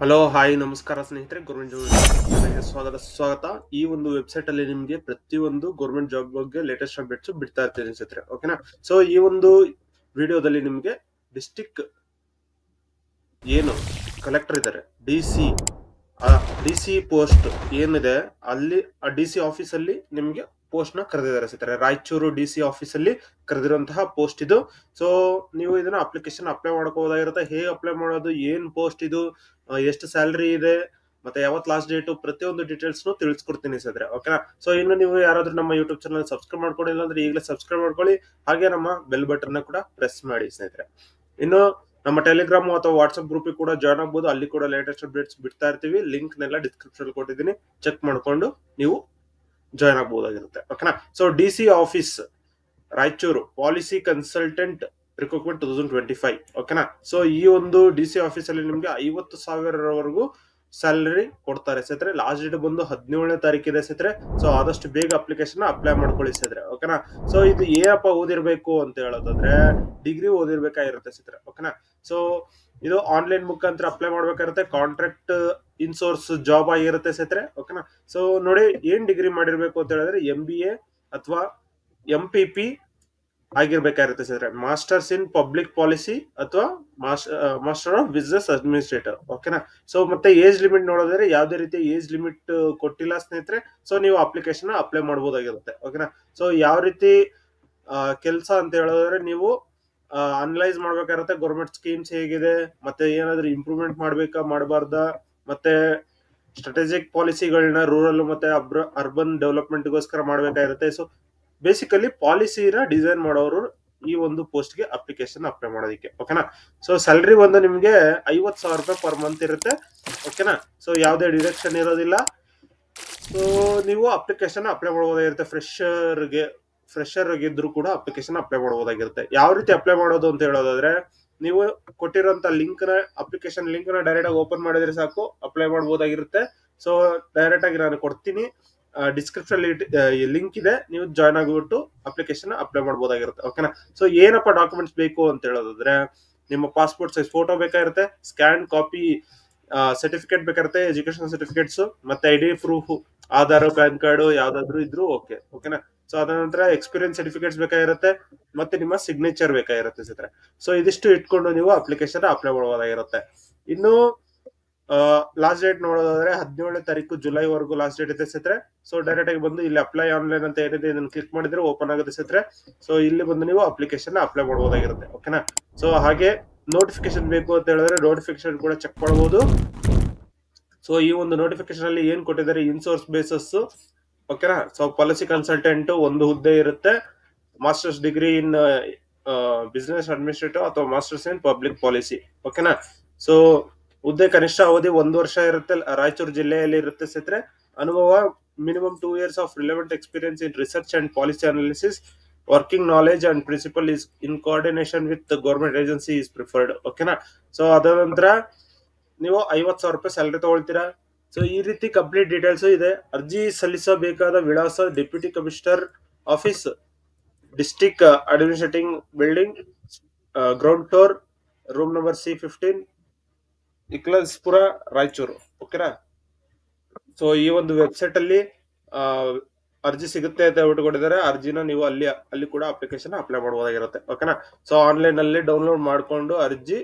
Hello hi ನಮಸ್ಕಾರ ಸ್ನೇಹಿತರೆ, government job ಸ್ವಾಗತ. ಈ ಒಂದು ವೆಬ್ಸೈಟ್ ಅಲ್ಲಿ ನಿಮಗೆ ಪ್ರತಿಯೊಂದು ಗೌರ್ಮೆಂಟ್ ಜಾಬ್ ಬಗ್ಗೆ ಲೇಟೆಸ್ಟ್ ಅಪ್ಡೇಟ್ಸ್ ಬಿಡ್ತಾ ಇರ್ತೀನಿ ಸ್ನೇಹಿತರೆ. ಓಕೆನಾ. ಸೊ ಈ ಒಂದು ವಿಡಿಯೋದಲ್ಲಿ ನಿಮಗೆ ಡಿಸ್ಟಿಕ್ ಏನು ಕಲೆಕ್ಟರ್ ಇದ್ದಾರೆ, ಡಿ ಸಿ ಪೋಸ್ಟ್ ಏನಿದೆ ಅಲ್ಲಿ ಆ ಡಿ ಸಿ ಆಫೀಸ್ ಅಲ್ಲಿ ನಿಮ್ಗೆ ಪೋಸ್ಟ್ ನ ಕರೆದಿದ್ದಾರೆ ಸ್ನೇಹಿತರೆ. ರಾಯಚೂರು ಡಿ ಸಿ ಆಫೀಸ್ ಅಲ್ಲಿ ಕರೆದಿರುವಂತಹ ಪೋಸ್ಟ್ ಇದು. ಸೊ ನೀವು ಇದನ್ನ ಅಪ್ಲಿಕೇಶನ್ ಅಪ್ಲೈ ಮಾಡ್ಕೋದಾಗಿರುತ್ತೆ. ಹೇಗೆ ಅಪ್ಲೈ ಮಾಡೋದು, ಏನ್ ಪೋಸ್ಟ್ ಇದು, ಎಷ್ಟು ಸ್ಯಾಲರಿ ಇದೆ, ಮತ್ತೆ ಯಾವತ್ ಲಾಸ್ಟ್ ಡೇಟ್, ಪ್ರತಿಯೊಂದು ಡೀಟೇಲ್ಸ್ ತಿಳಿಸ್ಕೊಡ್ತೀನಿ ಸ್ನೇಹಿತರೆ. ಓಕೆನಾ. ಸೊ ಇನ್ನು ನೀವು ಯಾರಾದ್ರೂ ನಮ್ಮ ಯೂಟ್ಯೂಬ್ ಚಾನಲ್ ಸಬ್ಸ್ಕ್ರೈಬ್ ಮಾಡ್ಕೊಂಡಿಲ್ಲ ಅಂದ್ರೆ ಈಗಲೇ ಸಬ್ಸ್ಕ್ರೈಬ್ ಮಾಡ್ಕೊಳ್ಳಿ. ಹಾಗೆ ನಮ್ಮ ಬೆಲ್ ಬಟನ್ ಕೂಡ ಪ್ರೆಸ್ ಮಾಡಿ ಸ್ನೇಹಿತರೆ. ಇನ್ನು ನಮ್ಮ ಟೆಲಿಗ್ರಾಮ್ ಅಥವಾ ವಾಟ್ಸ್ಆಪ್ ಗ್ರೂಪ್ ಕೂಡ ಜಾಯ್ನ್ ಆಗ್ಬೋದು. ಅಲ್ಲಿ ಕೂಡ ಲೇಟೆಸ್ಟ್ ಅಪ್ಡೇಟ್ಸ್ ಬಿಡ್ತಾ ಇರ್ತೀವಿ. ಲಿಂಕ್ ನೆಲ್ಲ ಡಿಸ್ಕ್ರಿಪ್ಷನ್ ಕೊಟ್ಟಿದ್ದೀನಿ, ಚೆಕ್ ಮಾಡ್ಕೊಂಡು ನೀವು ಜಾಯ್ನ್ ಆಗ್ಬಹುದಾಗಿರುತ್ತೆ. ಓಕೆನಾ. So D C office Raichur policy consultant recruitment 2025. ಓಕೆನಾ. ಸೊ ಈ ಒಂದು ಡಿ ಸಿ ಆಫೀಸ್ ಅಲ್ಲಿ ನಿಮ್ಗೆ 50,000 ಸ್ಯಾಲರಿ ಕೊಡ್ತಾರೆ ಸ್ನೇಹಿತರೆ. ಲಾಸ್ಟ್ ಡೇಟ್ ಬಂದು 17ನೇ ತಾರೀಕಿದೆ ಸ್ನೇಹಿತರೆ. ಸೊ ಆದಷ್ಟು ಬೇಗ ಅಪ್ಲಿಕೇಶನ್ ಅಪ್ಲೈ ಮಾಡ್ಕೊಳ್ಳಿ ಸ್ನೇಹಿತರೆ. ಓಕೆನಾ. ಸೊ ಇದು ಏನಪ್ಪ ಓದಿರ್ಬೇಕು ಅಂತ ಹೇಳೋದಾದ್ರೆ ಡಿಗ್ರಿ ಓದಿರ್ಬೇಕಾಗಿರುತ್ತೆ ಸ್ನೇಹಿತರೆ. ಓಕೆನಾ. ಸೊ ಇದು ಆನ್ಲೈನ್ ಮುಖಾಂತರ ಅಪ್ಲೈ ಮಾಡ್ಬೇಕಾಗಿರುತ್ತೆ. ಕಾಂಟ್ರಾಕ್ಟ್ ಇನ್ಸೋರ್ಸ್ ಜಾಬ್ ಆಗಿರುತ್ತೆ ಸ್ನೇಹಿತರೆ. ಓಕೆನಾ. ಸೊ ನೋಡಿ, ಏನ್ ಡಿಗ್ರಿ ಮಾಡಿರ್ಬೇಕು ಅಂತ ಹೇಳಿದ್ರೆ MBA ಅಥವಾ MPP ಆಗಿರ್ಬೇಕಾಗಿರುತ್ತೆ ಸ್ನೇಹಿತರೆ. ಮಾಸ್ಟರ್ಸ್ ಇನ್ ಪಬ್ಲಿಕ್ ಪಾಲಿಸಿ ಅಥವಾ ಮಾಸ್ಟರ್ ಆಫ್ ಬಿಸಿನೆಸ್ ಅಡ್ಮಿನಿಸ್ಟ್ರೇಟರ್. ಓಕೆನಾ. ಸೊ ಮತ್ತೆ ಏಜ್ ಲಿಮಿಟ್ ನೋಡೋದ್ರೆ ಯಾವುದೇ ರೀತಿ ಏಜ್ ಲಿಮಿಟ್ ಕೊಟ್ಟಿಲ್ಲ ಸ್ನೇಹಿತರೆ. ಸೊ ನೀವು ಅಪ್ಲಿಕೇಶನ್ ಅಪ್ಲೈ ಮಾಡಬಹುದಾಗಿರುತ್ತೆ. ಓಕೆನಾ. ಸೊ ಯಾವ ರೀತಿ ಕೆಲಸ ಅಂತ ಹೇಳಿದ್ರೆ ನೀವು ಅನಲೈಸ್ ಮಾಡ್ಬೇಕಾಗಿರುತ್ತೆ. ಗೌರ್ಮೆಂಟ್ ಸ್ಕೀಮ್ಸ್ ಹೇಗಿದೆ, ಮತ್ತೆ ಏನಾದ್ರೂ ಇಂಪ್ರೂವ್ಮೆಂಟ್ ಮಾಡ್ಬೇಕಾ ಮಾಡಬಾರ್ದಾ, ಮತ್ತೆ ಸ್ಟ್ರಾಟಜಿಕ್ ಪಾಲಿಸಿಗಳನ್ನ ರೂರಲ್ ಮತ್ತೆ ಅರ್ಬನ್ ಡೆವಲಪ್ಮೆಂಟ್ಗೋಸ್ಕರ ಮಾಡ್ಬೇಕಾಗಿರುತ್ತೆ. ಸೊ ಬೇಸಿಕಲಿ ಪಾಲಿಸಿನ ಡಿಸೈನ್ ಮಾಡೋರು ಈ ಒಂದು ಪೋಸ್ಟ್ ಗೆ ಅಪ್ಲಿಕೇಶನ್ ಅಪ್ಲೈ ಮಾಡೋದಕ್ಕೆ. ಓಕೆನಾ. ಸೊ ಸ್ಯಾಲರಿ ಬಂದು ನಿಮ್ಗೆ 50,000 ಪರ್ ಮಂತ್ ಇರುತ್ತೆ. ಓಕೆನಾ. ಸೊ ಯಾವುದೇ ಡಿಡಕ್ಷನ್ ಇರೋದಿಲ್ಲ. ಸೊ ನೀವು ಅಪ್ಲಿಕೇಶನ್ ಅಪ್ಲೈ ಮಾಡಬಹುದಾಗಿರುತ್ತೆ. ಫ್ರೆಶರ್ ಇದ್ರು ಕೂಡ ಅಪ್ಲಿಕೇಶನ್ ಅಪ್ಲೈ ಮಾಡಬಹುದಾಗಿರುತ್ತೆ. ಯಾವ ರೀತಿ ಅಪ್ಲೈ ಮಾಡೋದು ಅಂತ ಹೇಳೋದಾದ್ರೆ, ನೀವು ಕೊಟ್ಟಿರುವಂತ ಅಪ್ಲಿಕೇಶನ್ ಲಿಂಕ್ ನ ಡೈರೆಕ್ಟ್ ಆಗಿ ಓಪನ್ ಮಾಡಿದ್ರೆ ಸಾಕು, ಅಪ್ಲೈ ಮಾಡಬಹುದಾಗಿರುತ್ತೆ. ಸೊ ಡೈರೆಕ್ಟ್ ಆಗಿ ನಾನು ಕೊಡ್ತೀನಿ, ಡಿಸ್ಕ್ರಿಪ್ಷನ್ ಲಿಂಕ್ ಇದೆ, ನೀವು ಜಾಯ್ನ್ ಆಗಿಬಿಟ್ಟು ಅಪ್ಲಿಕೇಶನ್ ಅಪ್ಲೈ ಮಾಡಬಹುದಾಗಿರುತ್ತೆ. ಓಕೆನಾ. ಸೊ ಏನಪ್ಪ ಡಾಕ್ಯುಮೆಂಟ್ಸ್ ಬೇಕು ಅಂತ ಹೇಳೋದಾದ್ರೆ, ನಿಮ್ಮ ಪಾಸ್ಪೋರ್ಟ್ ಸೈಜ್ ಫೋಟೋ ಬೇಕಾಗಿರುತ್ತೆ, ಸ್ಕ್ಯಾನ್ ಕಾಪಿ ಸರ್ಟಿಫಿಕೇಟ್ ಬೇಕಾಗುತ್ತೆ, ಎಜುಕೇಶನ್ ಸರ್ಟಿಫಿಕೇಟ್ಸ್, ಮತ್ತೆ ID proof, Aadhaar, PAN card ಯಾವ್ದಾದ್ರು ಇದ್ರು ಓಕೆ. ಓಕೆನಾ. ಸೊ ಅದ ನಂತರ ಎಕ್ಸ್ಪೀರಿಯನ್ಸ್ ಸರ್ಟಿಫಿಕೇಟ್ಸ್ ಬೇಕಾಗಿರುತ್ತೆ, ಮತ್ತೆ ನಿಮ್ಮ ಸಿಗ್ನೇಚರ್ ಬೇಕಾಗಿರುತ್ತೆ ಸ್ನೇಹಿತರೆ. ಸೊ ಇದಿಷ್ಟು ಇಟ್ಕೊಂಡು ನೀವು ಅಪ್ಲಿಕೇಶನ್ ಅಪ್ಲೈ ಮಾಡಬಹುದಾಗಿರುತ್ತೆ. ಇನ್ನು ಲಾಸ್ಟ್ ಡೇಟ್ ನೋಡೋದಾದ್ರೆ 17ನೇ ತಾರೀಕು ಜುಲೈ ವರೆಗೂ ಲಾಸ್ಟ್ ಡೇಟ್ ಇದೆ ಸ್ನೇಹಿತರೆ. ಸೊ ಡೈರೆಕ್ಟ್ ಆಗಿ ಬಂದು ಇಲ್ಲಿ ಅಪ್ಲೈ ಆನ್ಲೈನ್ ಅಂತ ಏನಿದೆ ಇದನ್ನು ಕ್ಲಿಕ್ ಮಾಡಿದ್ರೆ ಓಪನ್ ಆಗುತ್ತೆ ಸ್ನೇಹಿತರೆ. ಸೊ ಇಲ್ಲಿ ಬಂದು ನೀವು ಅಪ್ಲಿಕೇಶನ್ ಅಪ್ಲೈ ಮಾಡಬಹುದಾಗಿರುತ್ತೆ. ಓಕೆನಾ. ಸೊ ಹಾಗೆ ನೋಟಿಫಿಕೇಶನ್ ಬೇಕು ಅಂತ ಹೇಳಿದ್ರೆ ನೋಟಿಫಿಕೇಶನ್ ಕೂಡ ಚೆಕ್ ಮಾಡಬಹುದು. ಸೊ ಈ ಒಂದು ನೋಟಿಫಿಕೇಶನ್ ಅಲ್ಲಿ ಏನ್ ಕೊಟ್ಟಿದ್ದಾರೆ, ಇನ್ಸೋರ್ಸ್ ಬೇಸಸ್. ಓಕೆನಾ. ಸೊ ಪಾಲಿಸಿ ಕನ್ಸಲ್ಟೆಂಟ್ ಒಂದು ಹುದ್ದೆ ಇರುತ್ತೆ. Masters degree in business administrative ಅಥವಾ ಮಾಸ್ಟರ್ಸ್ ಇನ್ ಪಬ್ಲಿಕ್ ಪಾಲಿಸಿ. ಓಕೆನಾ. ಸೊ ಹುದ್ದೆ ಕನಿಷ್ಠ ಅವಧಿ 1 ವರ್ಷ ಇರುತ್ತೆ. ರಾಯಚೂರು ಜಿಲ್ಲೆಯಲ್ಲಿ ಇರುತ್ತೆ ಸ್ನೇಹಿತರೆ. ಅನುಭವ minimum 2 years of relevant experience in research and policy analysis, working knowledge and principles in coordination with government agency is preferred. ಓಕೆನಾ. ಸೊ ಅದ ನಂತರ ನೀವು 50,000 ಸ್ಯಾಲರಿ ತಗೊಳ್ತೀರಾ. ಸೊ ಈ ರೀತಿ ಕಂಪ್ಲೀಟ್ ಡೀಟೇಲ್ಸ್ ಇದೆ. ಅರ್ಜಿ ಸಲ್ಲಿಸಬೇಕಾದ ವಿಳಾಸ deputy commissioner office, district administrating building, ground floor, room number C15, Iklaspura, Raichur. ಓಕೆನಾ. ಸೊ ಈ ಒಂದು ವೆಬ್ಸೈಟ್ ಅಲ್ಲಿ ಅರ್ಜಿ ಸಿಗುತ್ತೆ ಅಂತ ಕೊಟ್ಟಿದ್ದಾರೆ. ಅರ್ಜಿನ ನೀವು ಅಲ್ಲಿ ಕೂಡ ಅಪ್ಲಿಕೇಶನ್ ಅಪ್ಲೈ ಮಾಡಬಹುದಾಗಿರುತ್ತೆ. ಓಕೆನಾ. ಸೊ ಆನ್ಲೈನ್ ಅಲ್ಲಿ ಡೌನ್ಲೋಡ್ ಮಾಡ್ಕೊಂಡು ಅರ್ಜಿ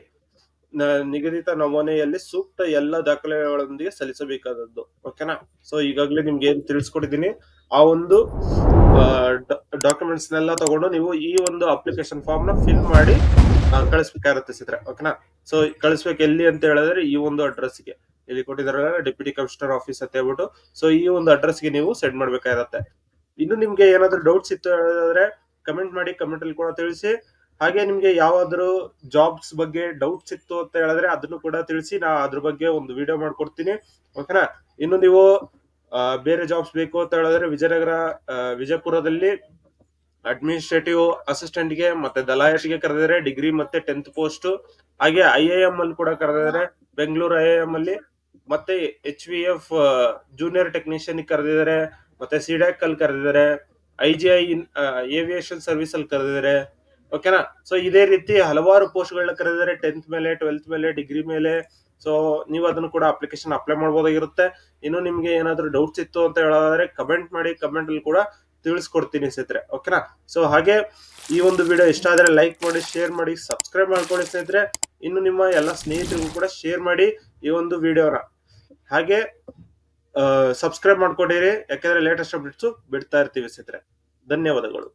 ನಿಗದಿತ ನಮೂನೆಯಲ್ಲಿ ಸೂಕ್ತ ಎಲ್ಲ ದಾಖಲೆಗಳೊಂದಿಗೆ ಸಲ್ಲಿಸಬೇಕಾದದ್ದು. ಓಕೆನಾ. ಸೊ ಈಗಾಗಲೇ ನಿಮ್ಗೆ ಏನ್ ತಿಳಿಸ್ಕೊಟ್ಟಿದ್ದೀನಿ, ಆ ಒಂದು ಡಾಕ್ಯುಮೆಂಟ್ಸ್ ನೆಲ್ಲ ತಗೊಂಡು ನೀವು ಈ ಒಂದು ಅಪ್ಲಿಕೇಶನ್ ಫಾರ್ಮ್ ನ ಫಿಲ್ ಮಾಡಿ ಕಳಿಸ್ಬೇಕಾಗಿರುತ್ತೆ ಸ್ನೇಹಿತರೆ. ಓಕೆನಾ. ಸೊ ಕಳಿಸ್ಬೇಕು ಎಲ್ಲಿ ಅಂತ ಹೇಳಿದ್ರೆ ಈ ಒಂದು ಅಡ್ರೆಸ್ಗೆ ಇಲ್ಲಿ ಕೊಟ್ಟಿದ್ದಾರೆ, ಡೆಪ್ಯೂಟಿ ಕಮಿಷನರ್ ಆಫೀಸ್ ಅಂತ ಹೇಳ್ಬಿಟ್ಟು. ಸೊ ಈ ಒಂದು ಅಡ್ರೆಸ್ಗೆ ನೀವು ಸೆಂಡ್ ಮಾಡ್ಬೇಕಾಗಿರುತ್ತೆ. ಇನ್ನು ನಿಮ್ಗೆ ಏನಾದ್ರು ಡೌಟ್ಸ್ ಇತ್ತು ಹೇಳಿದ್ರೆ ಕಮೆಂಟ್ ಮಾಡಿ, ಕಮೆಂಟ್ ಅಲ್ಲಿ ಕೂಡ ತಿಳಿಸಿ. ಹಾಗೆ ನಿಮ್ಗೆ ಯಾವಾದ್ರೂ ಜಾಬ್ಸ್ ಬಗ್ಗೆ ಡೌಟ್ಸ್ ಇತ್ತು ಅಂತ ಹೇಳಿದ್ರೆ ಅದನ್ನು ಕೂಡ ತಿಳಿಸಿ, ನಾ ಅದ್ರ ಬಗ್ಗೆ ಒಂದು ವಿಡಿಯೋ ಮಾಡ್ಕೊಡ್ತೀನಿ. ಓಕೆನಾ. ಇನ್ನು ನೀವು ಬೇರೆ ಜಾಬ್ಸ್ ಬೇಕು ಅಂತ ಹೇಳಿದ್ರೆ ವಿಜಯಪುರದಲ್ಲಿ ಅಡ್ಮಿನಿಸ್ಟ್ರೇಟಿವ್ ಅಸಿಸ್ಟೆಂಟ್ ಗೆ ಮತ್ತೆ ದಲಾಯಟ್ಗೆ ಕರೆದಿದ್ದಾರೆ, ಡಿಗ್ರಿ ಮತ್ತೆ 10th ಪೋಸ್ಟ್. ಹಾಗೆ IIM ಅಲ್ಲಿ ಕೂಡ ಕರೆದಿದ್ದಾರೆ, ಬೆಂಗಳೂರು IIM ಅಲ್ಲಿ. ಮತ್ತೆ HVF ಜೂನಿಯರ್ ಟೆಕ್ನಿಷಿಯನ್ ಕರೆದಿದ್ದಾರೆ, ಮತ್ತೆ CDAC ಅಲ್ಲಿ ಕರೆದಿದ್ದಾರೆ, IGI ಏವಿಯೇಷನ್ ಸರ್ವಿಸ್ ಅಲ್ಲಿ ಕರೆದಿದ್ದಾರೆ, ಓಕೆನಾ. ಸೊ ಇದೇ ರೀತಿ ಹಲವಾರು ಪೋಸ್ಟ್ಗಳನ್ನ ಕರೆದಿದ್ದಾರೆ 10th ಮೇಲೆ, 12th ಮೇಲೆ, ಡಿಗ್ರಿ ಮೇಲೆ. ಸೊ ನೀವು ಅದನ್ನು ಕೂಡ ಅಪ್ಲಿಕೇಶನ್ ಅಪ್ಲೈ ಮಾಡಬಹುದಾಗಿರುತ್ತೆ. ಇನ್ನು ನಿಮ್ಗೆ ಏನಾದ್ರು ಡೌಟ್ಸ್ ಇತ್ತು ಅಂತ ಹೇಳೋದಾದ್ರೆ ಕಮೆಂಟ್ ಮಾಡಿ, ಕಮೆಂಟ್ ಅಲ್ಲಿ ಕೂಡ ತಿಳಿಸ್ಕೊಡ್ತೀನಿ ಸ್ನೇಹಿತರೆ. ಓಕೆನಾ. ಸೊ ಹಾಗೆ ಈ ಒಂದು ವಿಡಿಯೋ ಇಷ್ಟ ಆದ್ರೆ ಲೈಕ್ ಮಾಡಿ, ಶೇರ್ ಮಾಡಿ, ಸಬ್ಸ್ಕ್ರೈಬ್ ಮಾಡ್ಕೊಳ್ಳಿ ಸ್ನೇಹಿತರೆ. ಇನ್ನು ನಿಮ್ಮ ಎಲ್ಲ ಸ್ನೇಹಿತರಿಗೂ ಕೂಡ ಶೇರ್ ಮಾಡಿ ಈ ಒಂದು ವಿಡಿಯೋನ. ಹಾಗೆ ಸಬ್ಸ್ಕ್ರೈಬ್ ಮಾಡ್ಕೊಂಡಿರಿ, ಯಾಕಂದ್ರೆ ಲೇಟೆಸ್ಟ್ ಅಪ್ಡೇಟ್ಸ್ ಬಿಡ್ತಾ ಇರ್ತೀವಿ ಸ್ನೇಹಿತರೆ. ಧನ್ಯವಾದಗಳು.